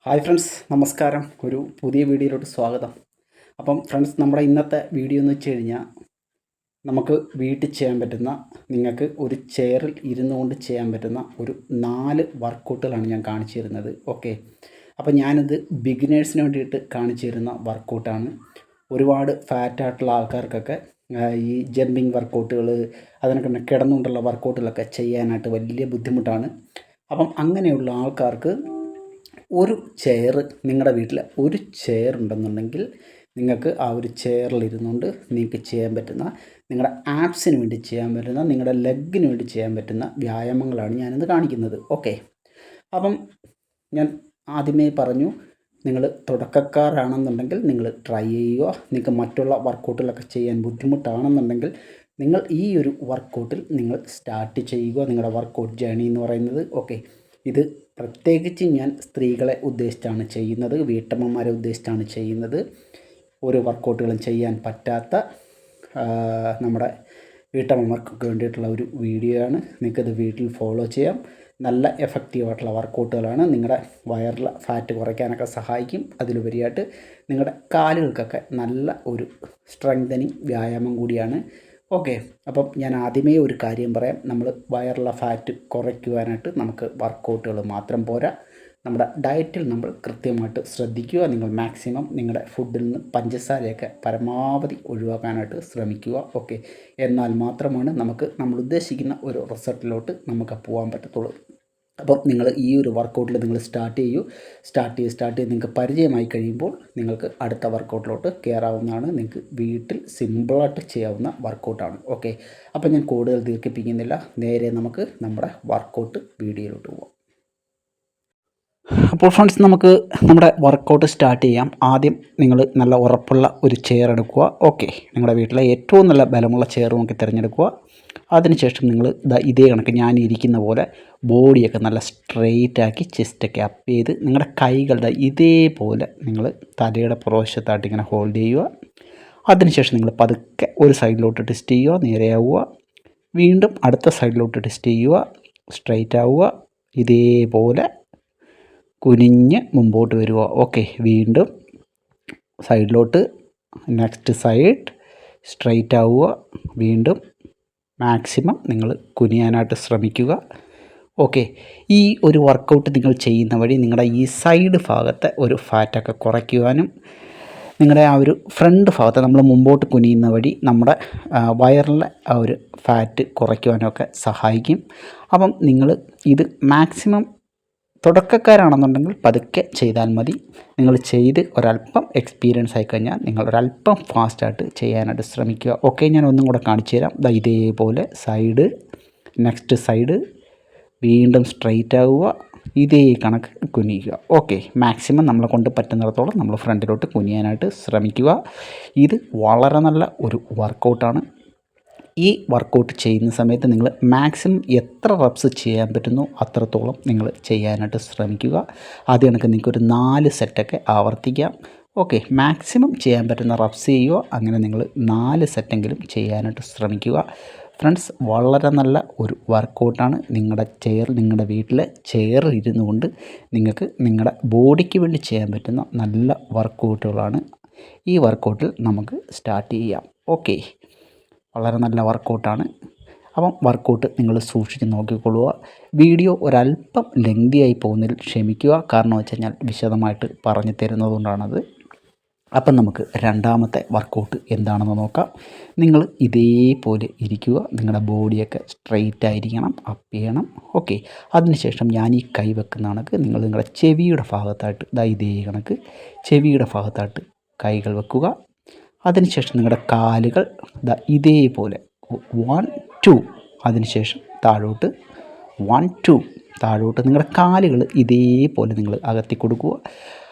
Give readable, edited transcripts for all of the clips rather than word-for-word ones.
Hi friends, നമസ്കാരം. ഒരു പുതിയ വീഡിയോയിലോട്ട് സ്വാഗതം. അപ്പം ഫ്രണ്ട്സ്, നമ്മുടെ ഇന്നത്തെ വീഡിയോ എന്ന് വെച്ച് കഴിഞ്ഞാൽ നമുക്ക് വീട്ടിൽ ചെയ്യാൻ പറ്റുന്ന, നിങ്ങൾക്ക് ഒരു ചെയറിൽ ഇരുന്നു കൊണ്ട് ചെയ്യാൻ പറ്റുന്ന ഒരു 4 വർക്കൗട്ടുകളാണ് ഞാൻ കാണിച്ചു തരുന്നത്. ഓക്കെ, അപ്പോൾ ഞാനിത് ബിഗിനേഴ്സിന് വേണ്ടിയിട്ട് കാണിച്ചു തരുന്ന വർക്കൗട്ടാണ്. ഒരുപാട് ഫാറ്റായിട്ടുള്ള ആൾക്കാർക്കൊക്കെ ഈ ജമ്പിങ് വർക്കൗട്ടുകൾ, അതിനൊക്കെ കിടന്നുകൊണ്ടുള്ള വർക്കൗട്ടുകളൊക്കെ ചെയ്യാനായിട്ട് വലിയ ബുദ്ധിമുട്ടാണ്. അപ്പം അങ്ങനെയുള്ള ആൾക്കാർക്ക് ഒരു ചെയർ, നിങ്ങളുടെ വീട്ടിൽ ഒരു ചെയർ ഉണ്ടെന്നുണ്ടെങ്കിൽ നിങ്ങൾക്ക് ആ ഒരു ചെയറിലിരുന്നുകൊണ്ട് നിങ്ങൾക്ക് ചെയ്യാൻ പറ്റുന്ന, നിങ്ങളുടെ ആപ്സിന് വേണ്ടി ചെയ്യാൻ പറ്റുന്ന, നിങ്ങളുടെ ലെഗിന് വേണ്ടി ചെയ്യാൻ പറ്റുന്ന വ്യായാമങ്ങളാണ് ഞാനിന്ന് കാണിക്കുന്നത്. ഓക്കെ, അപ്പം ഞാൻ ആദ്യമേ പറഞ്ഞു, നിങ്ങൾ തുടക്കക്കാരാണെന്നുണ്ടെങ്കിൽ നിങ്ങൾ ട്രൈ ചെയ്യുക. നിങ്ങൾക്ക് മറ്റുള്ള വർക്കൗട്ടുകളൊക്കെ ചെയ്യാൻ ബുദ്ധിമുട്ടാണെന്നുണ്ടെങ്കിൽ നിങ്ങൾ ഈ ഒരു വർക്കൗട്ടിൽ നിങ്ങൾ സ്റ്റാർട്ട് ചെയ്യുക, നിങ്ങളുടെ വർക്കൗട്ട് ജേണി എന്ന് പറയുന്നത്. ഓക്കെ, ഇത് പ്രത്യേകിച്ച് ഞാൻ സ്ത്രീകളെ ഉദ്ദേശിച്ചാണ് ചെയ്യുന്നത്, വീട്ടമ്മമാരെ ഉദ്ദേശിച്ചാണ് ചെയ്യുന്നത്. ഒരു വർക്കൗട്ടുകളും ചെയ്യാൻ പറ്റാത്ത നമ്മുടെ വീട്ടമ്മമാർക്കൊക്കെ വേണ്ടിയിട്ടുള്ള ഒരു വീഡിയോ ആണ്. നിങ്ങൾക്കത് വീട്ടിൽ ഫോളോ ചെയ്യാം. നല്ല എഫക്റ്റീവായിട്ടുള്ള വർക്കൗട്ടുകളാണ്. നിങ്ങളുടെ വയറിലെ ഫാറ്റ് കുറയ്ക്കാനൊക്കെ സഹായിക്കും. അതിലുപരിയായിട്ട് നിങ്ങളുടെ കാലുകൾക്കൊക്കെ നല്ല ഒരു സ്ട്രെങ്തനിങ് വ്യായാമം കൂടിയാണ്. ഓക്കെ, അപ്പം ഞാൻ ആദ്യമേ ഒരു കാര്യം പറയാം. നമ്മൾ വയറിലെ ഫാറ്റ് കുറയ്ക്കുവാനായിട്ട് നമുക്ക് വർക്കൗട്ടുകൾ മാത്രം പോരാ, നമ്മുടെ ഡയറ്റിൽ നമ്മൾ കൃത്യമായിട്ട് ശ്രദ്ധിക്കുക. നിങ്ങൾ മാക്സിമം നിങ്ങളുടെ ഫുഡിൽ നിന്ന് പഞ്ചസാരയൊക്കെ പരമാവധി ഒഴിവാക്കാനായിട്ട് ശ്രമിക്കുക. ഓക്കെ, എന്നാൽ മാത്രമാണ് നമ്മൾ ഉദ്ദേശിക്കുന്ന ഒരു റിസൾട്ടിലോട്ട് നമുക്ക് പോകാൻ പറ്റത്തുള്ളൂ. അപ്പം നിങ്ങൾ ഈ ഒരു വർക്കൗട്ടിൽ നിങ്ങൾ സ്റ്റാർട്ട് ചെയ്ത് നിങ്ങൾക്ക് പരിചയമായി കഴിയുമ്പോൾ നിങ്ങൾക്ക് അടുത്ത വർക്കൗട്ടിലോട്ട് കയറാവുന്നതാണ്. നിങ്ങൾക്ക് വീട്ടിൽ സിമ്പിളായിട്ട് ചെയ്യാവുന്ന വർക്കൗട്ടാണ്. ഓക്കെ, അപ്പം ഞാൻ കൂടുതൽ ദീർഘിപ്പിക്കുന്നില്ല, നേരെ നമുക്ക് നമ്മുടെ വർക്കൗട്ട് വീഡിയോയിലോട്ട് പോകാം. അപ്പോൾ ഫ്രണ്ട്സ്, നമുക്ക് നമ്മുടെ വർക്കൗട്ട് സ്റ്റാർട്ട് ചെയ്യാം. ആദ്യം നിങ്ങൾ നല്ല ഉറപ്പുള്ള ഒരു ചെയർ എടുക്കുക. ഓക്കെ, നിങ്ങളുടെ വീട്ടിലെ ഏറ്റവും നല്ല ബലമുള്ള ചെയർ നോക്കി തിരഞ്ഞെടുക്കുക. അതിനുശേഷം നിങ്ങൾ ഇതേ കണക്ക് ഞാൻ ഇരിക്കുന്ന പോലെ ബോഡിയൊക്കെ നല്ല സ്ട്രെയിറ്റ് ആക്കി ചെസ്റ്റൊക്കെ അപ്പ് ചെയ്ത് നിങ്ങളുടെ കൈകളുടെ ഇതേപോലെ നിങ്ങൾ തലയുടെ പുറവശത്തായിട്ട് ഇങ്ങനെ ഹോൾഡ് ചെയ്യുക. അതിനുശേഷം നിങ്ങൾ പതുക്കെ ഒരു സൈഡിലോട്ട് ട്വിസ്റ്റ് ചെയ്യുക, നേരെയാവുക. വീണ്ടും അടുത്ത സൈഡിലോട്ട് ട്വിസ്റ്റ് ചെയ്യുക, സ്ട്രെയിറ്റ് ആവുക. ഇതേപോലെ കുനിഞ്ഞ് മുമ്പോട്ട് വരിക. ഓക്കെ, വീണ്ടും സൈഡിലോട്ട്, നെക്സ്റ്റ് സൈഡ്, സ്ട്രെയിറ്റ് ആവുക. വീണ്ടും മാക്സിമം നിങ്ങൾ കുനിയാനായിട്ട് ശ്രമിക്കുക. ഓക്കെ, ഈ ഒരു വർക്കൗട്ട് നിങ്ങൾ ചെയ്യുന്ന വഴി നിങ്ങളുടെ ഈ സൈഡ് ഭാഗത്തെ ഒരു ഫാറ്റൊക്കെ കുറയ്ക്കുവാനും, നിങ്ങളുടെ ആ ഒരു ഫ്രണ്ട് ഭാഗത്ത് നമ്മൾ മുമ്പോട്ട് കുനിയുന്ന വഴി നമ്മുടെ വയറിലെ ആ ഒരു ഫാറ്റ് കുറയ്ക്കുവാനൊക്കെ സഹായിക്കും. അപ്പം നിങ്ങൾ ഇത് മാക്സിമം തുടക്കക്കാരാണെന്നുണ്ടെങ്കിൽ പതുക്കെ ചെയ്താൽ മതി. നിങ്ങൾ ചെയ്ത് ഒരല്പം എക്സ്പീരിയൻസ് ആയിക്കഴിഞ്ഞാൽ നിങ്ങൾ ഒരല്പം ഫാസ്റ്റായിട്ട് ചെയ്യാനായിട്ട് ശ്രമിക്കുക. ഓക്കെ, ഞാൻ ഒന്നും കൂടെ കാണിച്ചു തരാം. ഇതേപോലെ സൈഡ്, നെക്സ്റ്റ് സൈഡ്, വീണ്ടും സ്ട്രെയിറ്റ് ആവുക, ഇതേ കണക്ക് കുനിയുക. ഓക്കെ, മാക്സിമം നമ്മളെ കൊണ്ട് പറ്റുന്നിടത്തോളം നമ്മൾ ഫ്രണ്ടിലോട്ട് കുനിയാനായിട്ട് ശ്രമിക്കുക. ഇത് വളരെ നല്ല ഒരു വർക്കൗട്ടാണ്. ഈ വർക്കൗട്ട് ചെയ്യുന്ന സമയത്ത് നിങ്ങൾ മാക്സിമം എത്ര റെപ്സ് ചെയ്യാൻ പറ്റുന്നു അത്രത്തോളം നിങ്ങൾ ചെയ്യാനായിട്ട് ശ്രമിക്കുക. ആദ്യം കണക്ക് നിങ്ങൾക്കൊരു 4 സെറ്റൊക്കെ ആവർത്തിക്കാം. ഓക്കെ, മാക്സിമം ചെയ്യാൻ പറ്റുന്ന റെപ്സ് ചെയ്യുക. അങ്ങനെ നിങ്ങൾ 4 സെറ്റെങ്കിലും ചെയ്യാനായിട്ട് ശ്രമിക്കുക. ഫ്രണ്ട്സ്, വളരെ നല്ല ഒരു വർക്കൗട്ടാണ്. നിങ്ങളുടെ വീട്ടിലെ ചെയറിൽ ഇരുന്നു കൊണ്ട് നിങ്ങൾക്ക് നിങ്ങളുടെ ബോഡിക്ക് വേണ്ടി ചെയ്യാൻ പറ്റുന്ന നല്ല വർക്കൗട്ടുകളാണ്. ഈ വർക്കൗട്ടിൽ നമുക്ക് സ്റ്റാർട്ട് ചെയ്യാം. ഓക്കെ, വളരെ നല്ല വർക്കൗട്ടാണ്. അപ്പം വർക്കൗട്ട് നിങ്ങൾ സൂക്ഷിച്ച് നോക്കിക്കൊള്ളുക. വീഡിയോ ഒരല്പം ലെങ്തിയായി പോകുന്നതിൽ ക്ഷമിക്കുക. കാരണം വെച്ച് കഴിഞ്ഞാൽ വിശദമായിട്ട് പറഞ്ഞു തരുന്നതുകൊണ്ടാണത്. അപ്പം നമുക്ക് രണ്ടാമത്തെ വർക്കൗട്ട് എന്താണെന്ന് നോക്കാം. നിങ്ങൾ ഇതേപോലെ ഇരിക്കുക. നിങ്ങളുടെ ബോഡിയൊക്കെ സ്ട്രെയിറ്റ് ആയിരിക്കണം, അപ്പ് ചെയ്യണം. ഓക്കെ, അതിനുശേഷം ഞാൻ ഈ കൈ വെക്കുന്ന കണക്ക് നിങ്ങൾ നിങ്ങളുടെ ചെവിയുടെ ഭാഗത്തായിട്ട് ഇതേ കണക്ക് ചെവിയുടെ ഭാഗത്തായിട്ട് കൈകൾ വെക്കുക. അതിനുശേഷം നിങ്ങളുടെ കാലുകൾ ഇതേപോലെ 1 2, അതിനുശേഷം താഴോട്ട് 1 2, താഴോട്ട്. നിങ്ങളുടെ കാലുകൾ ഇതേപോലെ നിങ്ങൾ അകത്തി കൊടുക്കുക,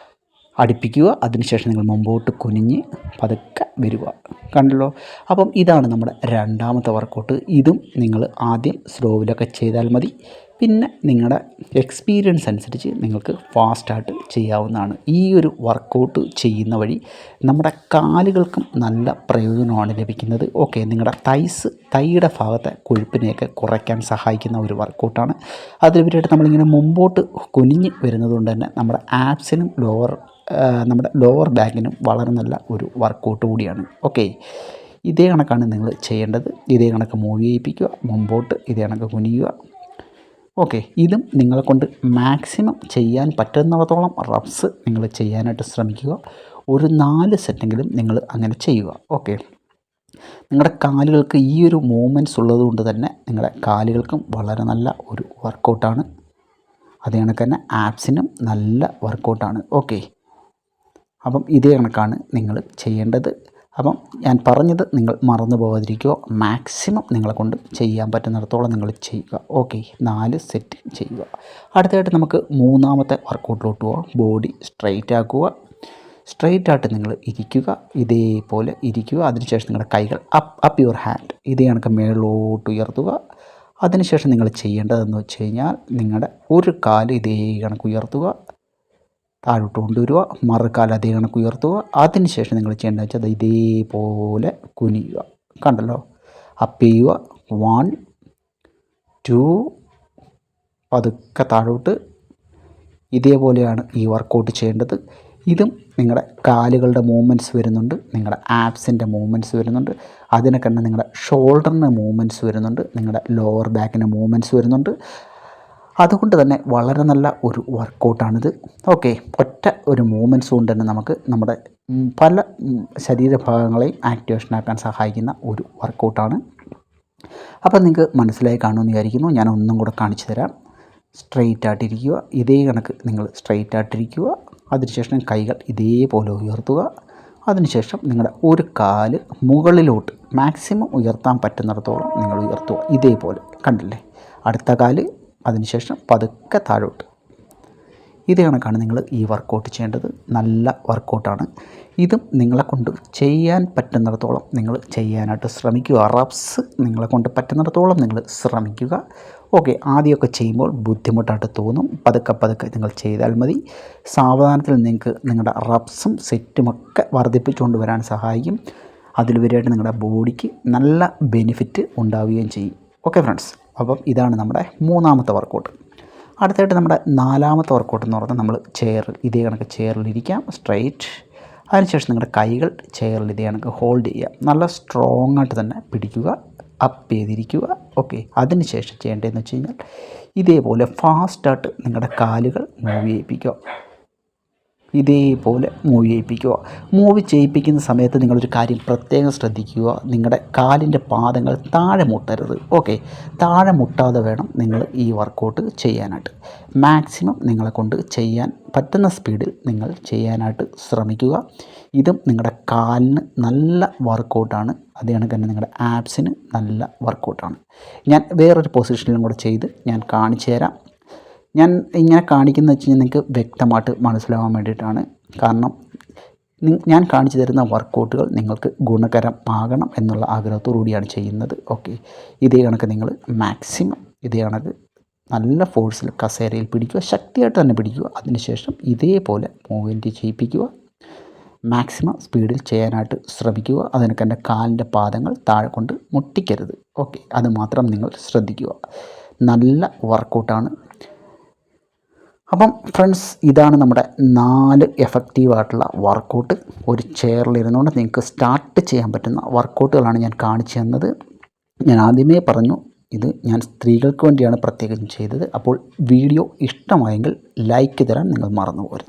അടുപ്പിക്കുക. അതിനുശേഷം നിങ്ങൾ മുമ്പോട്ട് കുനിഞ്ഞ് പതുക്കെ വരിക. കണ്ടല്ലോ? അപ്പം ഇതാണ് നമ്മുടെ രണ്ടാമത്തെ വർക്കൗട്ട്. ഇതും നിങ്ങൾ ആദ്യം സ്ലോവിലൊക്കെ ചെയ്താൽ മതി. പിന്നെ നിങ്ങളുടെ എക്സ്പീരിയൻസ് അനുസരിച്ച് നിങ്ങൾക്ക് ഫാസ്റ്റായിട്ട് ചെയ്യാവുന്നതാണ്. ഈ ഒരു വർക്കൗട്ട് ചെയ്യുന്ന വഴി നമ്മുടെ കാലുകൾക്കും നല്ല പ്രയോജനമാണ് ലഭിക്കുന്നത്. ഓക്കെ, നിങ്ങളുടെ തൈയുടെ ഭാഗത്തെ കൊഴുപ്പിനെയൊക്കെ കുറയ്ക്കാൻ സഹായിക്കുന്ന ഒരു വർക്കൗട്ടാണ്. അതിലുപരിയായിട്ട് നമ്മളിങ്ങനെ മുമ്പോട്ട് കുനിഞ്ഞ് വരുന്നതുകൊണ്ട് തന്നെ നമ്മുടെ ആപ്സിനും നമ്മുടെ ലോവർ ബാക്കിനും വളരെ നല്ല ഒരു വർക്കൗട്ട് കൂടിയാണ്. ഓക്കെ, ഇതേ കണക്കാണ് നിങ്ങൾ ചെയ്യേണ്ടത്. ഇതേ കണക്ക് മൂവ് ചെയ്യിപ്പിക്കുക, മുമ്പോട്ട് ഇതേ കണക്ക് കുനിയുക. ഓക്കെ, ഇതും നിങ്ങളെ കൊണ്ട് മാക്സിമം ചെയ്യാൻ പറ്റുന്നിടത്തോളം റബ്സ് നിങ്ങൾ ചെയ്യാനായിട്ട് ശ്രമിക്കുക. ഒരു 4 സെറ്റെങ്കിലും നിങ്ങൾ അങ്ങനെ ചെയ്യുക. ഓക്കെ, നിങ്ങളുടെ കാലുകൾക്ക് ഈ ഒരു മൂവ്മെൻറ്റ്സ് ഉള്ളതുകൊണ്ട് തന്നെ നിങ്ങളുടെ കാലുകൾക്കും വളരെ നല്ല ഒരു വർക്കൗട്ടാണ്. അതേ കണക്ക് തന്നെ ആപ്സിനും നല്ല വർക്കൗട്ടാണ്. ഓക്കെ, അപ്പം ഇതേ കണക്കാണ് നിങ്ങൾ ചെയ്യേണ്ടത്. അപ്പം ഞാൻ പറഞ്ഞത് നിങ്ങൾ മറന്നു പോകാതിരിക്കുക. മാക്സിമം നിങ്ങളെ കൊണ്ട് ചെയ്യാൻ പറ്റുന്നിടത്തോളം നിങ്ങൾ ചെയ്യുക. ഓക്കെ, 4 സെറ്റ് ചെയ്യുക. അടുത്തതായിട്ട് നമുക്ക് മൂന്നാമത്തെ വർക്കൗട്ടിലോട്ട് പോകാം. ബോഡി സ്ട്രെയിറ്റ് ആക്കുക. സ്ട്രെയിറ്റ് ആയിട്ട് നിങ്ങൾ ഇരിക്കുക, ഇതേപോലെ ഇരിക്കുക. അതിനുശേഷം നിങ്ങളുടെ കൈകൾ അപ്പ് യുവർ ഹാൻഡ് ഇതേ കണക്ക് മേളിലോട്ട് ഉയർത്തുക. അതിനുശേഷം നിങ്ങൾ ചെയ്യേണ്ടതെന്ന് വെച്ച് കഴിഞ്ഞാൽ നിങ്ങളുടെ ഒരു കാല് ഇതേ കണക്ക് ഉയർത്തുക, താഴോട്ട് കൊണ്ടുവരിക, മറുകാൽ അതേ കണക്ക് ഉയർത്തുക. അതിനുശേഷം നിങ്ങൾ ചെയ്യേണ്ടത് വെച്ചാൽ ഇതേപോലെ കുനിയുക. കണ്ടല്ലോ, അപ്പ് ചെയ്യുക. 1 2 പതുക്കെ താഴോട്ട്. ഇതേപോലെയാണ് ഈ വർക്കൗട്ട് ചെയ്യേണ്ടത്. ഇതും നിങ്ങളുടെ കാലുകളുടെ മൂവ്മെൻറ്റ്സ് വരുന്നുണ്ട്, നിങ്ങളുടെ ആപ്സിൻ്റെ മൂവ്മെൻറ്റ്സ് വരുന്നുണ്ട്, അതിനൊക്കെ തന്നെ നിങ്ങളുടെ ഷോൾഡറിൻ്റെ മൂവ്മെൻറ്റ്സ് വരുന്നുണ്ട്, നിങ്ങളുടെ ലോവർ ബാക്കിൻ്റെ മൂവ്മെൻറ്റ്സ് വരുന്നുണ്ട്. അതുകൊണ്ട് തന്നെ വളരെ നല്ല ഒരു വർക്കൗട്ടാണിത്. ഓക്കെ, ഒറ്റ ഒരു മൂവ്മെൻറ്റ്സ് കൊണ്ട് തന്നെ നമുക്ക് നമ്മുടെ പല ശരീരഭാഗങ്ങളെയും ആക്ടിവേഷനാക്കാൻ സഹായിക്കുന്ന ഒരു വർക്കൗട്ടാണ്. അപ്പോൾ നിങ്ങൾക്ക് മനസ്സിലായി കാണുമെന്ന് വിചാരിക്കുന്നു. ഞാൻ ഒന്നും കൂടെ കാണിച്ചു തരാം. സ്ട്രെയിറ്റ് ആയിട്ടിരിക്കുക, ഇതേ കണക്ക് നിങ്ങൾ സ്ട്രെയിറ്റ് ആയിട്ടിരിക്കുക. അതിനുശേഷം കൈകൾ ഇതേപോലെ ഉയർത്തുക. അതിനുശേഷം നിങ്ങളുടെ ഒരു കാല് മുകളിലോട്ട് മാക്സിമം ഉയർത്താൻ പറ്റുന്നിടത്തോളം നിങ്ങൾ ഉയർത്തുക. ഇതേപോലെ കണ്ടില്ലേ, അടുത്ത കാല്. അതിനുശേഷം പതുക്കെ താഴോട്ട്. ഇതേ കണക്കാണ് നിങ്ങൾ ഈ വർക്കൗട്ട് ചെയ്യേണ്ടത്. നല്ല വർക്കൗട്ടാണ്. ഇതും നിങ്ങളെ കൊണ്ട് ചെയ്യാൻ പറ്റുന്നിടത്തോളം നിങ്ങൾ ചെയ്യാനായിട്ട് ശ്രമിക്കുക. റബ്സ് നിങ്ങളെ കൊണ്ട് പറ്റുന്നിടത്തോളം നിങ്ങൾ ശ്രമിക്കുക. ഓക്കെ, ആദ്യമൊക്കെ ചെയ്യുമ്പോൾ ബുദ്ധിമുട്ടായിട്ട് തോന്നും. പതുക്കെ നിങ്ങൾ ചെയ്താൽ മതി. സാവധാനത്തിൽ നിങ്ങൾക്ക് നിങ്ങളുടെ റബ്സും സെറ്റുമൊക്കെ വർദ്ധിപ്പിച്ചുകൊണ്ട് വരാൻ സഹായിക്കും. അതിലുപരിയായിട്ട് നിങ്ങളുടെ ബോഡിക്ക് നല്ല ബെനിഫിറ്റ് ഉണ്ടാവുകയും ചെയ്യും. ഓക്കെ ഫ്രണ്ട്സ്, അപ്പം ഇതാണ് നമ്മുടെ മൂന്നാമത്തെ വർക്കൗട്ട്. അടുത്തായിട്ട് നമ്മുടെ നാലാമത്തെ വർക്കൗട്ട് എന്ന് പറഞ്ഞാൽ നമ്മൾ ഇതേ കണക്ക് ചെയറിലിരിക്കാം, സ്ട്രെയിറ്റ്. അതിനുശേഷം നിങ്ങളുടെ കൈകൾ ചെയറിൽ ഇതേ കണക്ക് ഹോൾഡ് ചെയ്യുക. നല്ല സ്ട്രോങ് ആയിട്ട് തന്നെ പിടിക്കുക, അപ്പ് ചെയ്തിരിക്കുക. ഓക്കെ, അതിനുശേഷം ചെയ്യേണ്ടതെന്ന് വെച്ച് കഴിഞ്ഞാൽ ഇതേപോലെ ഫാസ്റ്റായിട്ട് നിങ്ങളുടെ കാലുകൾ മൂവ് ചെയ്യിപ്പിക്കുക. ഇതേപോലെ മൂവ് ചെയ്യിപ്പിക്കുക. മൂവ് ചെയ്യിപ്പിക്കുന്ന സമയത്ത് നിങ്ങളൊരു കാര്യം പ്രത്യേകം ശ്രദ്ധിക്കുക. നിങ്ങളുടെ കാലിൻ്റെ പാദങ്ങൾ താഴെ മുട്ടരുത്. ഓക്കെ, താഴെ മുട്ടാതെ വേണം നിങ്ങൾ ഈ വർക്കൗട്ട് ചെയ്യാനായിട്ട്. മാക്സിമം നിങ്ങളെ കൊണ്ട് ചെയ്യാൻ പറ്റുന്ന സ്പീഡിൽ നിങ്ങൾ ചെയ്യാനായിട്ട് ശ്രമിക്കുക. ഇതും നിങ്ങളുടെ കാലിന് നല്ല വർക്കൗട്ടാണ്. അതേ കണക്ക് തന്നെ നിങ്ങളുടെ ആപ്സിന് നല്ല വർക്കൗട്ടാണ്. ഞാൻ വേറൊരു പൊസിഷനിലും കൂടെ ചെയ്ത് ഞാൻ കാണിച്ചു തരാം. ഞാൻ ഇങ്ങനെ കാണിക്കുന്നത് വെച്ച് കഴിഞ്ഞാൽ നിങ്ങൾക്ക് വ്യക്തമായിട്ട് മനസ്സിലാവാൻ വേണ്ടിയിട്ടാണ്. കാരണം ഞാൻ കാണിച്ചു തരുന്ന വർക്കൗട്ടുകൾ നിങ്ങൾക്ക് ഗുണകരമാകണം എന്നുള്ള ആഗ്രഹത്തോടു കൂടിയാണ് ചെയ്യുന്നത്. ഓക്കെ, ഇതേ കണക്ക് നിങ്ങൾ മാക്സിമം ഇതേ കണക്ക് നല്ല ഫോഴ്സിൽ കസേരയിൽ പിടിക്കുക, ശക്തിയായിട്ട് തന്നെ പിടിക്കുക. അതിനുശേഷം ഇതേപോലെ മൂവ്മെൻറ്റ് ചെയ്യിപ്പിക്കുക. മാക്സിമം സ്പീഡിൽ ചെയ്യാനായിട്ട് ശ്രമിക്കുക. അതിനൊക്കെ എൻ്റെ കാലിൻ്റെ പാദങ്ങൾ താഴെ കൊണ്ട് മുട്ടിക്കരുത്. ഓക്കെ, അത് മാത്രം നിങ്ങൾ ശ്രദ്ധിക്കുക. നല്ല വർക്കൗട്ടാണ്. അപ്പം ഫ്രണ്ട്സ്, ഇതാണ് നമ്മുടെ 4 എഫക്റ്റീവായിട്ടുള്ള വർക്കൗട്ട്. ഒരു ചെയറിലിരുന്നുകൊണ്ട് നിങ്ങൾക്ക് സ്റ്റാർട്ട് ചെയ്യാൻ പറ്റുന്ന വർക്കൗട്ടുകളാണ് ഞാൻ കാണിച്ചു തന്നത്. ഞാൻ ആദ്യമേ പറഞ്ഞു, ഇത് ഞാൻ സ്ത്രീകൾക്ക് വേണ്ടിയാണ് പ്രത്യേകം ചെയ്തത്. അപ്പോൾ വീഡിയോ ഇഷ്ടമായെങ്കിൽ ലൈക്ക് തരാൻ നിങ്ങൾ മറന്നു പോകരുത്.